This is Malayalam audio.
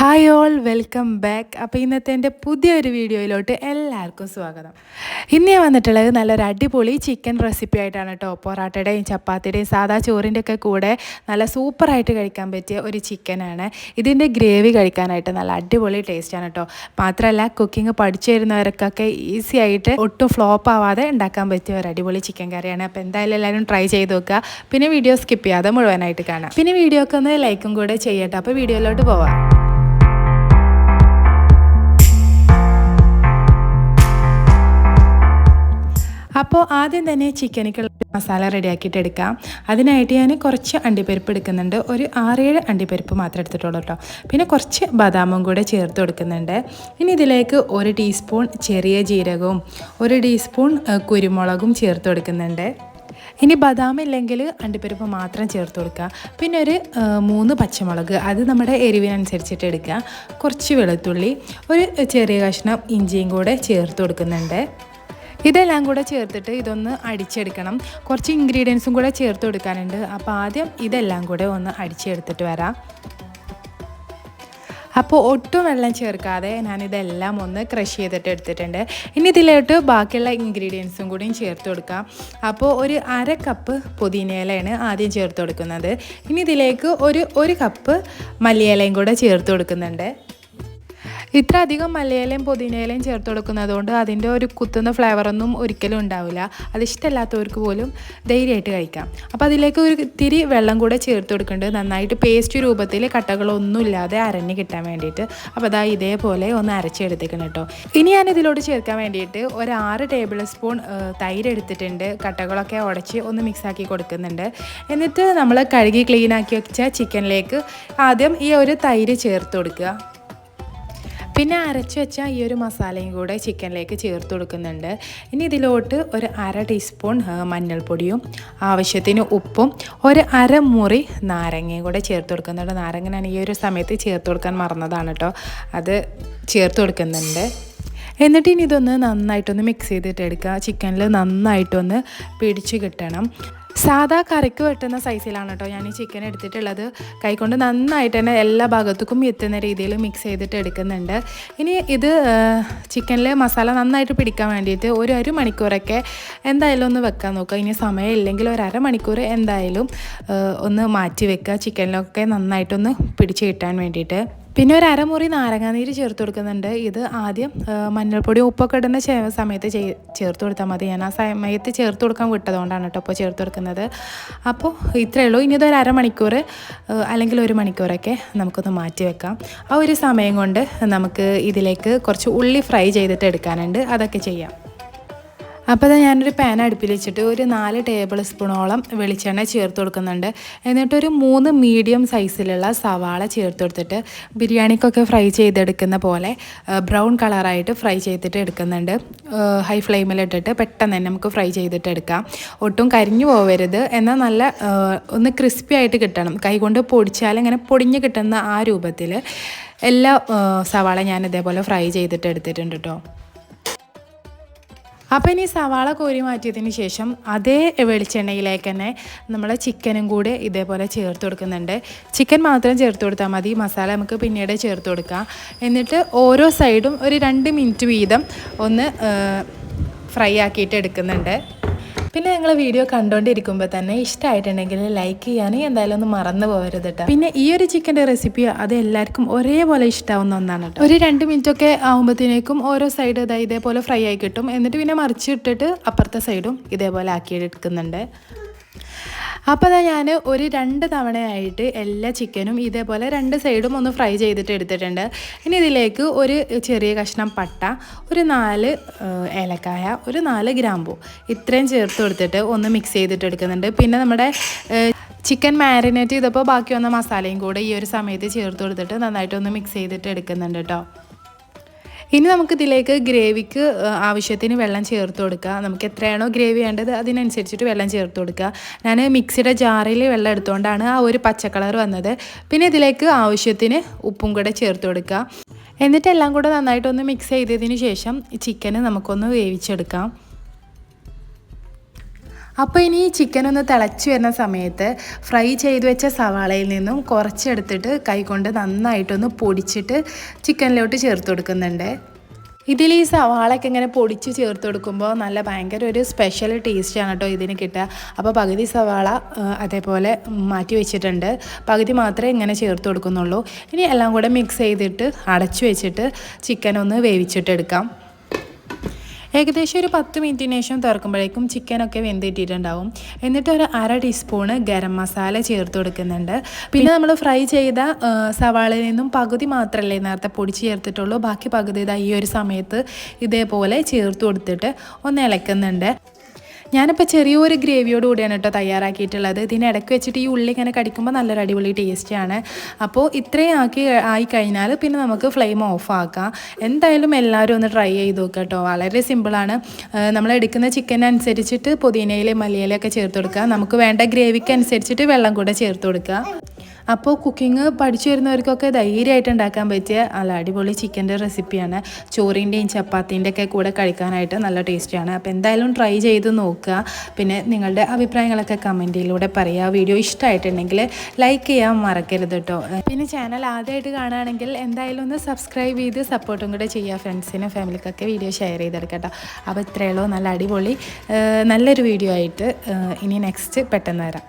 Hi all welcome back. അപ്പോൾ ഇന്നത്തെ എൻ്റെ പുതിയൊരു വീഡിയോയിലോട്ട് എല്ലാവർക്കും സ്വാഗതം. ഇന്ന് ഞാൻ വന്നിട്ടുള്ളത് നല്ലൊരു അടിപൊളി ചിക്കൻ റെസിപ്പി ആയിട്ടാണ് കേട്ടോ. പൊറാട്ടയുടെയും ചപ്പാത്തിയുടെയും സാധാ ചോറിൻ്റെ ഒക്കെ കൂടെ നല്ല സൂപ്പറായിട്ട് കഴിക്കാൻ പറ്റിയ ഒരു ചിക്കനാണ്. ഇതിൻ്റെ ഗ്രേവി കഴിക്കാനായിട്ട് നല്ല അടിപൊളി ടേസ്റ്റാണ് കേട്ടോ. മാത്രമല്ല കുക്കിംഗ് പഠിച്ചു വരുന്നവർക്കൊക്കെ ഈസി ആയിട്ട് ഒട്ടും ഫ്ലോപ്പ് ആവാതെ ഉണ്ടാക്കാൻ പറ്റിയ ഒരു അടിപൊളി ചിക്കൻ കറിയാണ്. അപ്പോൾ എന്തായാലും എല്ലാവരും ട്രൈ ചെയ്ത് നോക്കുക. പിന്നെ വീഡിയോ സ്കിപ്പ് ചെയ്യാതെ മുഴുവനായിട്ട് കാണാം. പിന്നെ വീഡിയോ ഒക്കെ ഒന്ന് ലൈക്കും കൂടെ ചെയ്യട്ടെ. അപ്പോൾ വീഡിയോയിലോട്ട് പോവാം. അപ്പോൾ ആദ്യം തന്നെ ചിക്കനിക്കുള്ള മസാല റെഡിയാക്കിയിട്ട് എടുക്കാം. അതിനായിട്ട് ഞാൻ കുറച്ച് അണ്ടിപ്പരിപ്പ് എടുക്കുന്നുണ്ട്. ഒരു 6-7 അണ്ടിപ്പരിപ്പ് മാത്രം എടുത്തിട്ടുള്ളൂ കേട്ടോ. പിന്നെ കുറച്ച് ബദാമും കൂടെ ചേർത്ത് കൊടുക്കുന്നുണ്ട്. ഇനി ഇതിലേക്ക് 1 ടീസ്പൂൺ ചെറിയ ജീരകവും 1 ടീസ്പൂൺ കുരുമുളകും ചേർത്ത് കൊടുക്കുന്നുണ്ട്. ഇനി ബദാം ഇല്ലെങ്കിൽ അണ്ടിപ്പരിപ്പ് മാത്രം ചേർത്ത് കൊടുക്കുക. പിന്നെ ഒരു 3 പച്ചമുളക്, അത് നമ്മുടെ എരിവിനനുസരിച്ചിട്ട് എടുക്കുക. കുറച്ച് വെളുത്തുള്ളി, ഒരു ചെറിയ കഷ്ണം ഇഞ്ചിയും കൂടെ ചേർത്ത് കൊടുക്കുന്നുണ്ട്. ഇതെല്ലാം കൂടെ ചേർത്തിട്ട് ഇതൊന്ന് അടിച്ചെടുക്കണം. കുറച്ച് ഇൻഗ്രീഡിയൻസും കൂടെ ചേർത്ത് കൊടുക്കാനുണ്ട്. അപ്പോൾ ആദ്യം ഇതെല്ലാം കൂടെ ഒന്ന് അടിച്ചെടുത്തിട്ട് വരാം. അപ്പോൾ ഒട്ടും വെള്ളം ചേർക്കാതെ ഞാനിതെല്ലാം ഒന്ന് ക്രഷ് ചെയ്തിട്ട് എടുത്തിട്ടുണ്ട്. ഇനി ഇതിലോട്ട് ബാക്കിയുള്ള ഇൻഗ്രീഡിയൻസും കൂടിയും ചേർത്ത് കൊടുക്കാം. അപ്പോൾ ഒരു 1/2 കപ്പ് പുതിനയിലയാണ് ആദ്യം ചേർത്ത് കൊടുക്കുന്നത്. ഇനി ഇതിലേക്ക് ഒരു കപ്പ് മല്ലിയിലയും കൂടെ ചേർത്ത് കൊടുക്കുന്നുണ്ട്. ഇത്ര അധികം മല്ലിയിലയും പുതിനയിലയും ചേർത്ത് കൊടുക്കുന്നത് കൊണ്ട് അതിൻ്റെ ഒരു കുത്തുന്ന ഫ്ലേവറൊന്നും ഒരിക്കലും ഉണ്ടാവില്ല. അതിഷ്ടമല്ലാത്തവർക്ക് പോലും ധൈര്യമായിട്ട് കഴിക്കാം. അപ്പോൾ അതിലേക്ക് ഒരു ഇത്തിരി വെള്ളം കൂടെ ചേർത്ത് കൊടുക്കുന്നുണ്ട്. നന്നായിട്ട് പേസ്റ്റ് രൂപത്തിൽ കട്ടകളൊന്നും ഇല്ലാതെ അരഞ്ഞ് കിട്ടാൻ വേണ്ടിയിട്ട്. അപ്പോൾ അതാ ഇതേപോലെ ഒന്ന് അരച്ചെടുത്തേക്കണം കേട്ടോ. ഇനി ഞാൻ ഇതിലോട്ട് ചേർക്കാൻ വേണ്ടിയിട്ട് ഒരു 6 ടേബിൾ സ്പൂൺ തൈര് എടുത്തിട്ടുണ്ട്. കട്ടകളൊക്കെ ഉടച്ച് ഒന്ന് മിക്സാക്കി കൊടുക്കുന്നുണ്ട്. എന്നിട്ട് നമ്മൾ കഴുകി ക്ലീനാക്കി വെച്ച ചിക്കനിലേക്ക് ആദ്യം ഈ ഒരു തൈര് ചേർത്ത് കൊടുക്കുക. പിന്നെ അരച്ച് വെച്ച ഈ ഒരു മസാലയും കൂടെ ചിക്കനിലേക്ക് ചേർത്ത് കൊടുക്കുന്നുണ്ട്. ഇനി ഇതിലോട്ട് ഒരു 1/2 ടീസ്പൂൺ മഞ്ഞൾപ്പൊടിയും ആവശ്യത്തിന് ഉപ്പും ഒരു 1/2 മുറി നാരങ്ങയും കൂടെ ചേർത്ത് കൊടുക്കുന്നുണ്ട്. നാരങ്ങ ഞാൻ ഈ ഒരു സമയത്ത് ചേർത്ത് കൊടുക്കാൻ മറന്നതാണ് കേട്ടോ. അത് ചേർത്ത് കൊടുക്കുന്നുണ്ട്. എന്നിട്ട് ഇനി ഇതൊന്ന് നന്നായിട്ടൊന്ന് മിക്സ് ചെയ്തിട്ട് എടുക്കുക. ചിക്കനിൽ നന്നായിട്ടൊന്ന് പിടിച്ച് കിട്ടണം. സാധാ കറിക്ക് വെട്ടുന്ന സൈസിലാണ് കേട്ടോ ഞാൻ ഈ ചിക്കൻ എടുത്തിട്ടുള്ളത്. കൈകൊണ്ട് നന്നായിട്ട് തന്നെ എല്ലാ ഭാഗത്തേക്കും എത്തുന്ന രീതിയിൽ മിക്സ് ചെയ്തിട്ട് എടുക്കുന്നുണ്ട്. ഇനി ഇത് ചിക്കനിൽ മസാല നന്നായിട്ട് പിടിക്കാൻ വേണ്ടിയിട്ട് ഒരു 1 മണിക്കൂറൊക്കെ എന്തായാലും ഒന്ന് വെക്കാൻ നോക്കുക. ഇനി സമയമില്ലെങ്കിൽ ഒരു 1/2 മണിക്കൂർ എന്തായാലും ഒന്ന് മാറ്റി വെക്കുക, ചിക്കനിലൊക്കെ നന്നായിട്ടൊന്ന് പിടിച്ച് കിട്ടാൻ വേണ്ടിയിട്ട്. പിന്നെ ഒരു 1/2 മുറി നാരങ്ങാനീര് ചേർത്ത് കൊടുക്കുന്നുണ്ട്. ഇത് ആദ്യം മഞ്ഞൾപ്പൊടി ഉപ്പൊക്കെ ഇടുന്ന സമയത്ത് ചേർത്ത് കൊടുത്താൽ മതി. ഞാൻ ആ സമയത്ത് ചേർത്ത് കൊടുക്കാൻ വിട്ടതുകൊണ്ടാണ് കേട്ടോ ഇപ്പോൾ ചേർത്ത് കൊടുക്കുന്നത്. അപ്പോൾ ഇത്രയേ ഉള്ളൂ. ഇനി ഇതൊരു 1/2 മണിക്കൂർ അല്ലെങ്കിൽ 1 മണിക്കൂറൊക്കെ നമുക്കൊന്ന് മാറ്റി വെക്കാം. ആ ഒരു സമയം കൊണ്ട് നമുക്ക് ഇതിലേക്ക് കുറച്ച് ഉള്ളി ഫ്രൈ ചെയ്തിട്ട് എടുക്കാനുണ്ട്. അതൊക്കെ ചെയ്യാം. അപ്പോൾ ഞാനൊരു പാൻ അടുപ്പിൽ വെച്ചിട്ട് ഒരു 4 ടേബിൾ സ്പൂണോളം വെളിച്ചെണ്ണ ചേർത്ത് കൊടുക്കുന്നുണ്ട്. എന്നിട്ടൊരു 3 മീഡിയം സൈസിലുള്ള സവാള ചേർത്ത് കൊടുത്തിട്ട് ബിരിയാണിക്കൊക്കെ ഫ്രൈ ചെയ്തെടുക്കുന്ന പോലെ ബ്രൗൺ കളറായിട്ട് ഫ്രൈ ചെയ്തിട്ട് എടുക്കുന്നുണ്ട്. ഹൈ ഫ്ലെയിമിലിട്ടിട്ട് പെട്ടെന്ന് തന്നെ നമുക്ക് ഫ്രൈ ചെയ്തിട്ട് എടുക്കാം. ഒട്ടും കരിഞ്ഞു പോവരുത്, എന്നാൽ നല്ല ഒന്ന് ക്രിസ്പി ആയിട്ട് കിട്ടണം. കൈകൊണ്ട് പൊടിച്ചാൽ ഇങ്ങനെ പൊടിഞ്ഞ് കിട്ടുന്ന ആ രൂപത്തിൽ എല്ലാ സവാള ഞാൻ ഇതേപോലെ ഫ്രൈ ചെയ്തിട്ട് എടുത്തിട്ടുണ്ട് കേട്ടോ. അപ്പോൾ ഇനി സവാള കോരി മാറ്റിയതിന് ശേഷം അതേ വെളിച്ചെണ്ണയിലേക്ക് തന്നെ നമ്മൾ ചിക്കനും കൂടെ ഇതേപോലെ ചേർത്ത് കൊടുക്കുന്നുണ്ട്. ചിക്കൻ മാത്രം ചേർത്ത് കൊടുത്താൽ മതി, മസാല നമുക്ക് പിന്നീട് ചേർത്ത് കൊടുക്കാം. എന്നിട്ട് ഓരോ സൈഡും ഒരു 2 മിനിറ്റ് വീതം ഒന്ന് ഫ്രൈ ആക്കിയിട്ട് എടുക്കുന്നുണ്ട്. പിന്നെ നിങ്ങൾ വീഡിയോ കണ്ടുകൊണ്ടിരിക്കുമ്പോൾ തന്നെ ഇഷ്ടമായിട്ടുണ്ടെങ്കിൽ ലൈക്ക് ചെയ്യാൻ എന്തായാലും ഒന്ന് മറന്നു പോകരുത് കേട്ടോ. പിന്നെ ഈ ഒരു ചിക്കൻ്റെ റെസിപ്പി അത് എല്ലാവർക്കും ഒരേപോലെ ഇഷ്ടമാവുന്ന ഒന്നാണ് കേട്ടോ. ഒരു 2 മിനിറ്റൊക്കെ ആകുമ്പോഴത്തേക്കും ഓരോ സൈഡ് ഇതേപോലെ ഫ്രൈ ആയി കിട്ടും. എന്നിട്ട് പിന്നെ മറിച്ചിട്ടിട്ട് അപ്പുറത്തെ സൈഡും ഇതേപോലെ ആക്കിയെടുക്കുന്നുണ്ട്. അപ്പോൾ ഞാൻ ഒരു 2 തവണയായിട്ട് എല്ലാ ചിക്കനും ഇതേപോലെ 2 സൈഡും ഒന്ന് ഫ്രൈ ചെയ്തിട്ട് എടുത്തിട്ടുണ്ട്. ഇനി ഇതിലേക്ക് ഒരു ചെറിയ കഷ്ണം പട്ട, ഒരു 4 ഏലക്കായ, ഒരു 4 ഗ്രാമ്പൂ ഇത്രയും ചേർത്ത് കൊടുത്തിട്ട് ഒന്ന് മിക്സ് ചെയ്തിട്ട് എടുക്കുന്നുണ്ട്. പിന്നെ നമ്മുടെ ചിക്കൻ മാരിനേറ്റ് ചെയ്തപ്പോൾ ബാക്കി വന്ന മസാലയും കൂടെ ഈ ഒരു സമയത്ത് ചേർത്ത് കൊടുത്തിട്ട് നന്നായിട്ടൊന്ന് മിക്സ് ചെയ്തിട്ട് എടുക്കുന്നുണ്ട് കേട്ടോ. ഇനി നമുക്കിതിലേക്ക് ഗ്രേവിക്ക് ആവശ്യത്തിന് വെള്ളം ചേർത്ത് കൊടുക്കുക. നമുക്ക് എത്രയാണോ ഗ്രേവി വേണ്ടത് അതിനനുസരിച്ചിട്ട് വെള്ളം ചേർത്ത് കൊടുക്കുക. ഞാൻ മിക്സിയുടെ ജാറിൽ വെള്ളം എടുത്തുകൊണ്ടാണ് ആ ഒരു പച്ച കളർ വന്നത്. പിന്നെ ഇതിലേക്ക് ആവശ്യത്തിന് ഉപ്പും കൂടെ ചേർത്ത് കൊടുക്കുക. എന്നിട്ട് എല്ലാം കൂടെ നന്നായിട്ടൊന്ന് മിക്സ് ചെയ്തതിന് ശേഷം ചിക്കന് നമുക്കൊന്ന് വേവിച്ചെടുക്കാം. അപ്പോൾ ഇനി ചിക്കൻ ഒന്ന് തിളച്ച് വരുന്ന സമയത്ത് ഫ്രൈ ചെയ്ത് വെച്ച സവാളയിൽ നിന്നും കുറച്ചെടുത്തിട്ട് കൈകൊണ്ട് നന്നായിട്ടൊന്ന് പൊടിച്ചിട്ട് ചിക്കനിലോട്ട് ചേർത്ത് കൊടുക്കുന്നുണ്ട്. ഇതിൽ ഈ സവാളയൊക്കെ ഇങ്ങനെ പൊടിച്ച് ചേർത്ത് കൊടുക്കുമ്പോൾ നല്ല ഭയങ്കര ഒരു സ്പെഷ്യൽ ടേസ്റ്റാണ് കേട്ടോ ഇതിന് കിട്ടുക. അപ്പോൾ പകുതി സവാള അതേപോലെ മാറ്റി വെച്ചിട്ടുണ്ട്, പകുതി മാത്രമേ ഇങ്ങനെ ചേർത്ത് കൊടുക്കുന്നുള്ളൂ. ഇനി എല്ലാം കൂടെ മിക്സ് ചെയ്തിട്ട് അടച്ചു വെച്ചിട്ട് ചിക്കൻ ഒന്ന് വേവിച്ചിട്ടെടുക്കാം. ഏകദേശം ഒരു 10 മിനിറ്റിന് ശേഷം തുറക്കുമ്പോഴേക്കും ചിക്കനൊക്കെ വെന്തിട്ടിട്ടുണ്ടാവും. എന്നിട്ട് ഒരു 1/2 ടീസ്പൂണ് ഗരം മസാല ചേർത്ത് കൊടുക്കുന്നുണ്ട്. പിന്നെ നമ്മൾ ഫ്രൈ ചെയ്ത സവാളയിൽ നിന്നും പകുതി മാത്രമല്ലേ നേരത്തെ പൊടിച്ച് ചേർത്തിട്ടുള്ളൂ, ബാക്കി പകുതി ഇതാ ഈ ഒരു സമയത്ത് ഇതേപോലെ ചേർത്ത് കൊടുത്തിട്ട് ഒന്ന് ഇളക്കുന്നുണ്ട്. ഞാനിപ്പോൾ ചെറിയൊരു ഗ്രേവിയോട് കൂടിയാണ് കേട്ടോ തയ്യാറാക്കിയിട്ടുള്ളത്. ഇതിനിടയ്ക്ക് വെച്ചിട്ട് ഈ ഉള്ളി ഇങ്ങനെ കടിക്കുമ്പോൾ നല്ലൊരു അടിപൊളി ടേസ്റ്റാണ്. അപ്പോൾ ഇത്രയും ആയി കഴിഞ്ഞാൽ പിന്നെ നമുക്ക് ഫ്ലെയിം ഓഫ് ആക്കാം. എന്തായാലും എല്ലാവരും ഒന്ന് ട്രൈ ചെയ്ത് നോക്കുക കേട്ടോ. വളരെ സിമ്പിളാണ്. നമ്മൾ എടുക്കുന്ന ചിക്കനനുസരിച്ചിട്ട് പുതിനയിലയും മല്ലിയിലയൊക്കെ ചേർത്ത് കൊടുക്കുക. നമുക്ക് വേണ്ട ഗ്രേവിക്ക് അനുസരിച്ചിട്ട് വെള്ളം കൂടെ ചേർത്ത് കൊടുക്കുക. അപ്പോൾ കുക്കിംഗ് പഠിച്ചു വരുന്നവർക്കൊക്കെ ധൈര്യമായിട്ട് ഉണ്ടാക്കാൻ പറ്റിയ നല്ല അടിപൊളി ചിക്കൻ്റെ റെസിപ്പിയാണ്. ചോറിൻ്റെയും ചപ്പാത്തിൻ്റെ ഒക്കെ കൂടെ കഴിക്കാനായിട്ട് നല്ല ടേസ്റ്റിയാണ്. അപ്പോൾ എന്തായാലും ട്രൈ ചെയ്ത് നോക്കുക. പിന്നെ നിങ്ങളുടെ അഭിപ്രായങ്ങളൊക്കെ കമൻറ്റിലൂടെ പറയുക. വീഡിയോ ഇഷ്ടമായിട്ടുണ്ടെങ്കിൽ ലൈക്ക് ചെയ്യാൻ മറക്കരുത് കേട്ടോ. പിന്നെ ചാനൽ ആദ്യമായിട്ട് കാണുകയാണെങ്കിൽ എന്തായാലും ഒന്ന് സബ്സ്ക്രൈബ് ചെയ്ത് സപ്പോർട്ടും കൂടെ ചെയ്യുക. ഫ്രണ്ട്സിനും ഫാമിലിക്കൊക്കെ വീഡിയോ ഷെയർ ചെയ്തെടുക്കട്ടോ. അപ്പോൾ ഇത്രയുള്ളൂ. നല്ല അടിപൊളി നല്ലൊരു വീഡിയോ ആയിട്ട് ഇനി നെക്സ്റ്റ് പെട്ടെന്ന് വരാം.